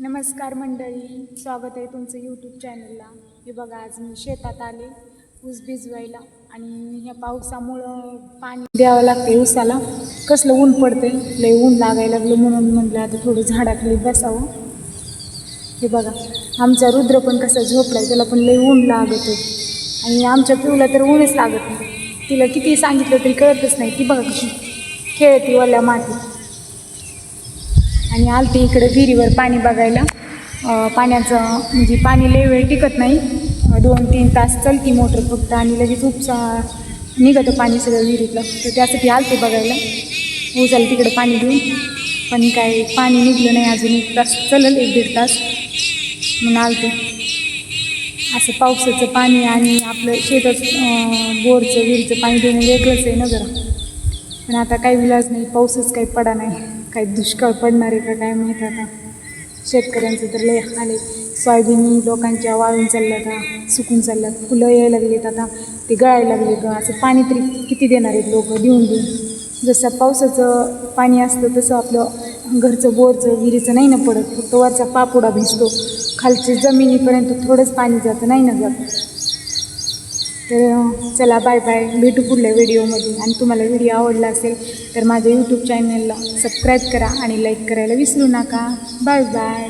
नमस्कार मंडळी, स्वागत आहे तुमचं यूट्यूब चॅनलला. हे बघा, आज मी शेतात आले ऊस भिजवायला आणि ह्या पावसामुळं पाणी द्यावं लागते ऊसाला. कसलं ऊन पडते, लय ऊन लागायला लागलं म्हणून म्हटलं आता थोडं झाडाखाली बसावं. हे बघा, आमचा रुद्र पण कसा झोपलाय, त्याला पण लय ऊन लागत आहे आणि आमच्या पिऊला तर ऊनच लागत नाही. तिला किती सांगितलं तरी कळतच नाही. ती बघा कशी खेळती ओल्या मातीत. आणि आलती इकडे विहिरीवर पाणी बघायला. पाण्याचं म्हणजे पाणी लय वेळ टिकत नाही, 2-3 तास चलती मोटर फक्त आणि लगेच उपसा निघतं पाणी सगळं विहिरीतलं. तर त्यासाठी आलते बघायला ऊसाला तिकडं पाणी देऊन. पण काय पाणी निघलं नाही अजून. 1 तास चलल, 1-1.5 तास म्हणून आलते. असं पावसाचं पाणी आणि आपलं शेतात बोरचं विहिरीचं पाणी देणं वेगळंच आहे ना जरा. पण आता काही विलाज नाही, पाऊसच काही पडा नाही. काही दुष्काळ पडणार आहे का काय माहीत. आता शेतकऱ्यांचं तर लय हाल आहे. सोयाबीन लोकांच्या वाळून चालल्यात, सुकून चालल्यात, फुलं यायला लागलीत, आता ते गळायला लागले ग. असं पाणी तरी किती देणार आहेत लोक देऊन देऊन. जसं पावसाचं पाणी असतं तसं आपलं घरचं बोरचं विहिरीचं नाही ना पडत. फक्त वरचा पापुडा भिजतो, खालच्या जमिनीपर्यंत थोडंच पाणी जातं, नाही ना जात. तर चला, बाय बाय, भेटू पुढल्या व्हिडिओमध्ये. आणि तुम्हाला व्हिडिओ आवडला असेल तर माझ्या यूट्यूब चॅनलला सबस्क्राईब करा आणि लाईक करायला विसरू नका. Bye bye.